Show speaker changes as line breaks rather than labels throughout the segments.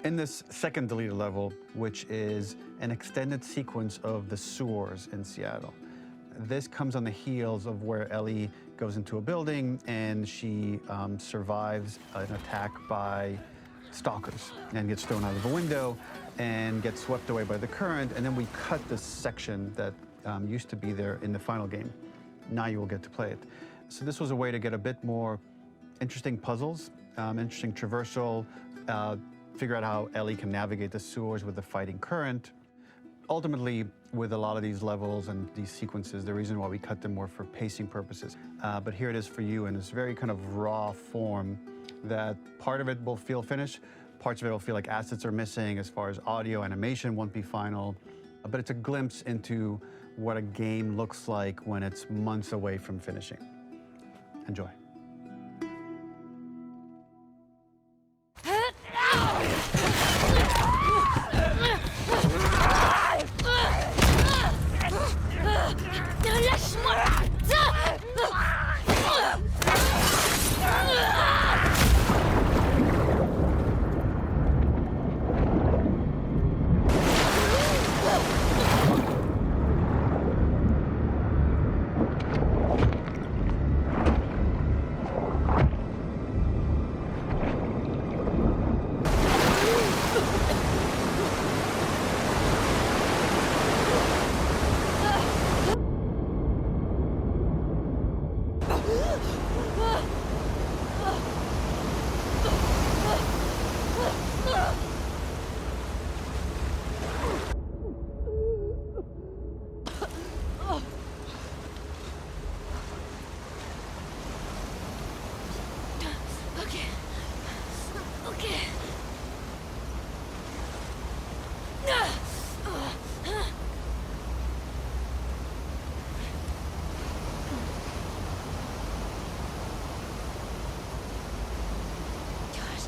In this second deleted level, which is an extended sequence of the sewers in Seattle, this comes on the heels of where Ellie goes into a building and she survives an attack by stalkers and gets thrown out of a window and gets swept away by the current. And then we cut this section that used to be there in the final game. Now you will get to play it. So this was a way to get a bit more interesting puzzles, interesting traversal, figure out how Ellie can navigate the sewers with the fighting current. Ultimately, with a lot of these levels and these sequences, the reason why we cut them were for pacing purposes. But here it is for you in this very kind of raw form that part of it will feel finished, parts of it will feel like assets are missing as far as audio, animation won't be final. But it's a glimpse into what a game looks like when it's months away from finishing. Enjoy.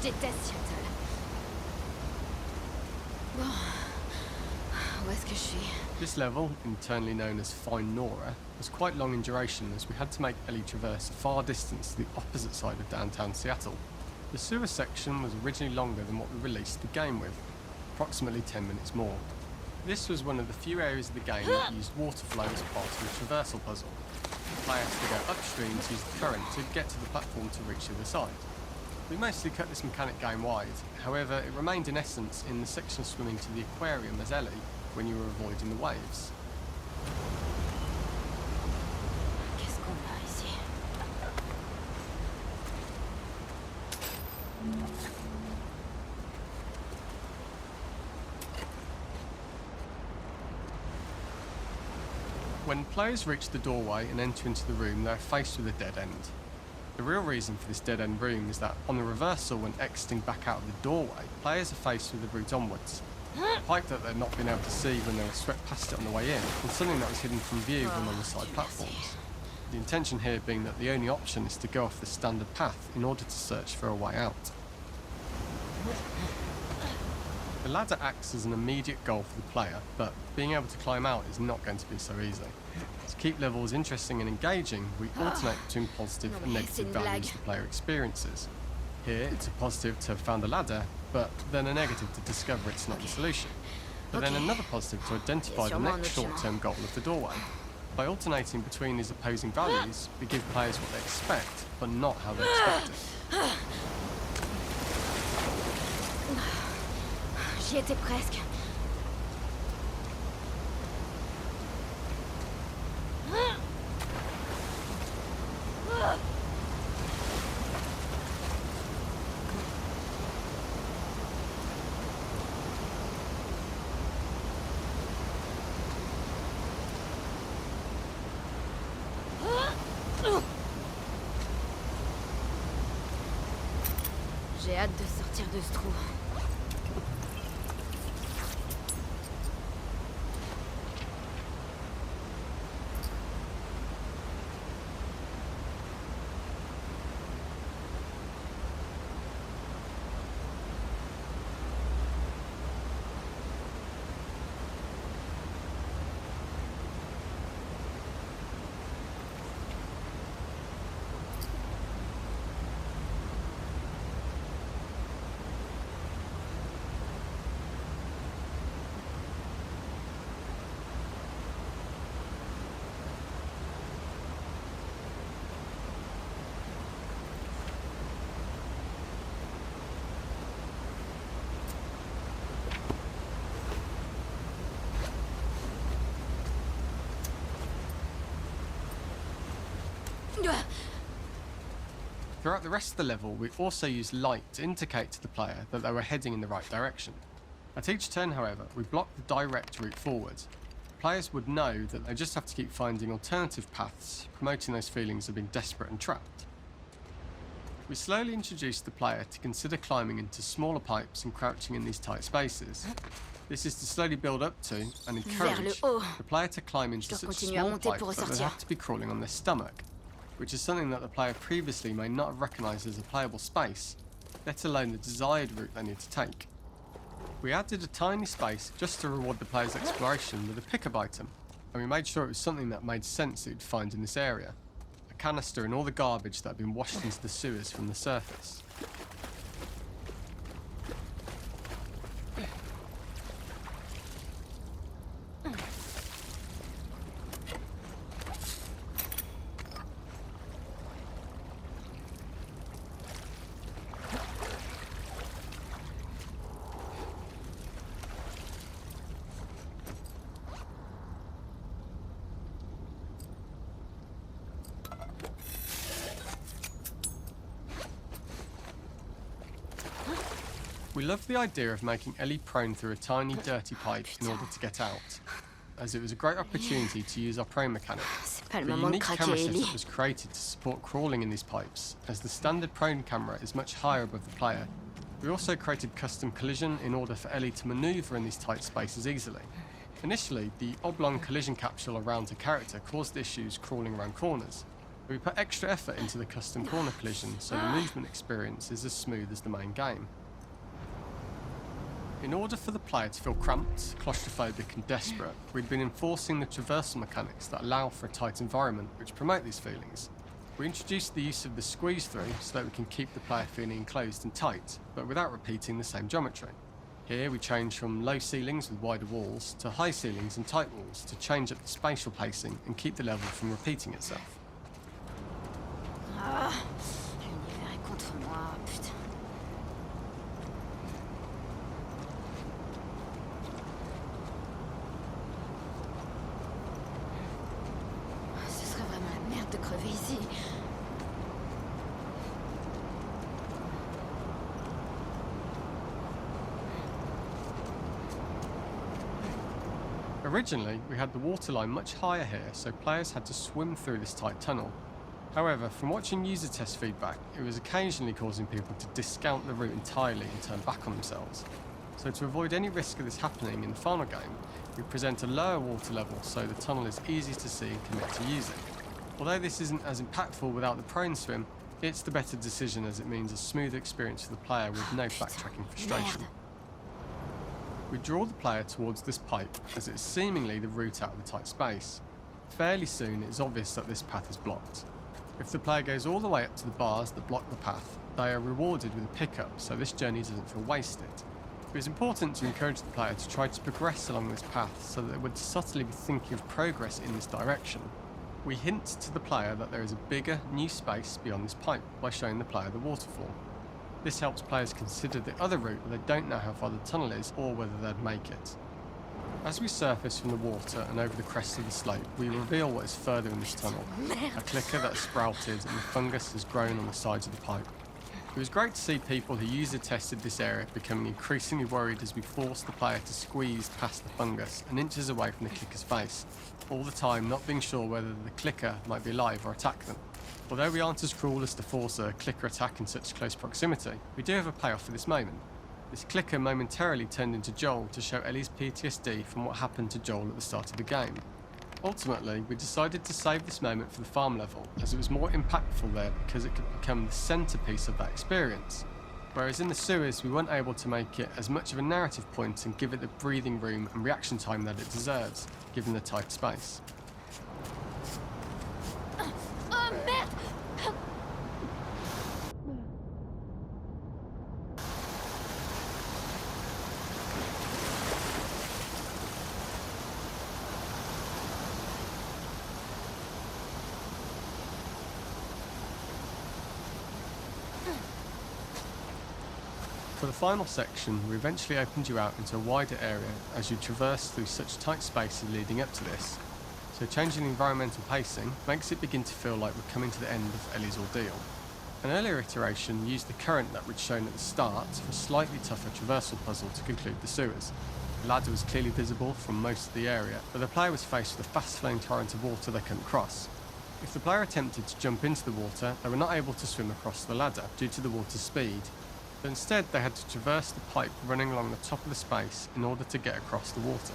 Je déteste Seattle. Bon, où est-ce que je suis?
This level, internally known as Find Nora, was quite long in duration as we had to make Ellie traverse a far distance to the opposite side of downtown Seattle. The sewer section was originally longer than what we released the game with, approximately 10 minutes more. This was one of the few areas of the game that used water flow as part of the traversal puzzle. The player has to go upstream to use the current to get to the platform to reach the other side. We mostly cut this mechanic game-wide, however it remained in essence in the section swimming to the aquarium as Ellie when you were avoiding the waves.
Qu'est-ce qu'on a ici?
When players reach the doorway and enter into the room, they are faced with a dead end. The real reason for this dead-end room is that on the reversal when exiting back out of the doorway, players are faced with the route onwards. A pipe that they'd not been able to see when they were swept past it on the way in, and something that was hidden from view when on the side platforms. The intention here being that the only option is to go off the standard path in order to search for a way out. The ladder acts as an immediate goal for the player, but being able to climb out is not going to be so easy. To keep levels interesting and engaging, we alternate between positive and negative values the player experiences. Here, it's a positive to have found a ladder, but then a negative to discover it's not the solution. But then another positive to identify the next short-term goal of the doorway. By alternating between these opposing values, we give players what they expect, but not how they expect it.
J'y étais presque. J'ai hâte de sortir de ce trou.
Throughout the rest of the level, we also used light to indicate to the player that they were heading in the right direction. At each turn, however, we blocked the direct route forward. Players would know that they just have to keep finding alternative paths, promoting those feelings of being desperate and trapped. We slowly introduced the player to consider climbing into smaller pipes and crouching in these tight spaces. This is to slowly build up to and encourage the player to climb into such small pipes that they have to be crawling on their stomach, which is something that the player previously may not have recognised as a playable space, let alone the desired route they need to take. We added a tiny space just to reward the player's exploration with a pickup item, and we made sure it was something that made sense that you'd find in this area. A canister and all the garbage that had been washed into the sewers from the surface. We loved the idea of making Ellie prone through a tiny dirty pipe in order to get out, as it was a great opportunity to use our prone mechanic.
C'est pas le
The
moment de
unique
craquer,
camera
Ellie.
setup was created to support crawling in these pipes, as the standard prone camera is much higher above the player. We also created custom collision in order for Ellie to manoeuvre in these tight spaces easily. Initially, the oblong collision capsule around her character caused issues crawling around corners. We put extra effort into the custom corner collision so the movement experience is as smooth as the main game. In order for the player to feel cramped, claustrophobic and desperate, we'd been enforcing the traversal mechanics that allow for a tight environment which promote these feelings. We introduced the use of the squeeze through so that we can keep the player feeling enclosed and tight, but without repeating the same geometry. Here we changed from low ceilings with wider walls to high ceilings and tight walls to change up the spatial pacing and keep the level from repeating itself.
Ah, l'univers est contre moi, putain. Ce serait vraiment la merde de crever ici.
Originally, we had the waterline much higher here, so players had to swim through this tight tunnel. However, from watching user test feedback, it was occasionally causing people to discount the route entirely and turn back on themselves. So to avoid any risk of this happening in the final game, we present a lower water level so the tunnel is easy to see and commit to using. Although this isn't as impactful without the prone swim, it's the better decision as it means a smooth experience for the player with no backtracking frustration.
Merde.
We draw the player towards this pipe as it's seemingly the route out of the tight space. Fairly soon it is obvious that this path is blocked. If the player goes all the way up to the bars that block the path, they are rewarded with a pickup so this journey doesn't feel wasted. It is important to encourage the player to try to progress along this path so that they would subtly be thinking of progress in this direction. We hint to the player that there is a bigger, new space beyond this pipe by showing the player the waterfall. This helps players consider the other route when they don't know how far the tunnel is or whether they'd make it. As we surface from the water and over the crest of the slope, we reveal what is further in this tunnel. A clicker that has sprouted and the fungus has grown on the sides of the pipe. It was great to see people who user tested this area becoming increasingly worried as we forced the player to squeeze past the fungus and inches away from the clicker's face, all the time not being sure whether the clicker might be alive or attack them. Although we aren't as cruel as to force a clicker attack in such close proximity, we do have a payoff for this moment. This clicker momentarily turned into Joel to show Ellie's PTSD from what happened to Joel at the start of the game. Ultimately, we decided to save this moment for the farm level, as it was more impactful there because it could become the centrepiece of that experience. Whereas in the sewers, we weren't able to make it as much of a narrative point and give it the breathing room and reaction time that it deserves, given the tight space.
Oh merde!
For the final section, we eventually opened you out into a wider area as you traverse through such tight spaces leading up to this. so changing the environmental pacing makes it begin to feel like we're coming to the end of Ellie's ordeal. An earlier iteration used the current that we'd shown at the start for a slightly tougher traversal puzzle to conclude the sewers. The ladder was clearly visible from most of the area, but the player was faced with a fast-flowing torrent of water they couldn't cross. If the player attempted to jump into the water, they were not able to swim across the ladder due to the water's speed, but instead they had to traverse the pipe running along the top of the space in order to get across the water.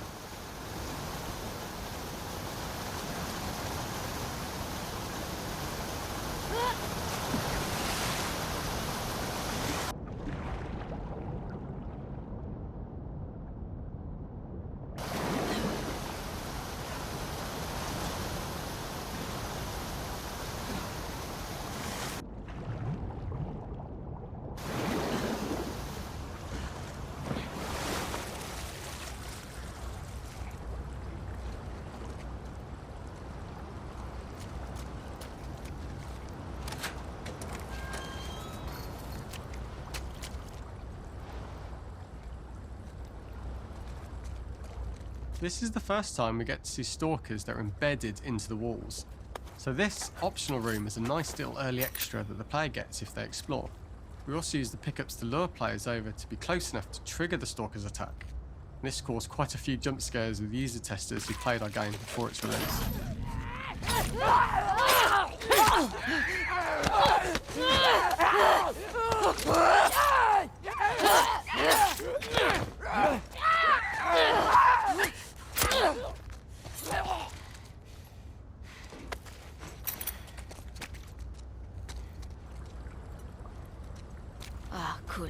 This is the first time we get to see stalkers that are embedded into the walls. So this optional room is a nice little early extra that the player gets if they explore. We also use the pickups to lure players over to be close enough to trigger the stalker's attack. And this caused quite a few jump scares with user testers who played our game before its release.
Ah, cool.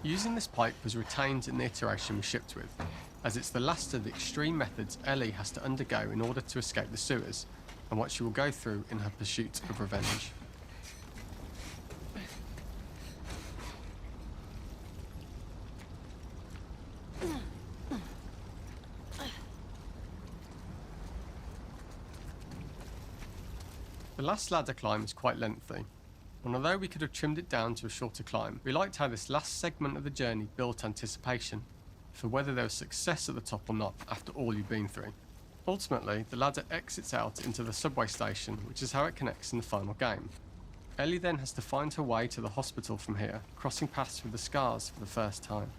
Using this pipe was retained in the iteration we shipped with, as it's the last of the extreme methods Ellie has to undergo in order to escape the sewers, and what she will go through in her pursuit of revenge. The last ladder climb is quite lengthy, and although we could have trimmed it down to a shorter climb, we liked how this last segment of the journey built anticipation for whether there was success at the top or not after all you've been through. Ultimately, the ladder exits out into the subway station, which is how it connects in the final game. Ellie then has to find her way to the hospital from here, crossing paths with the scars for the first time.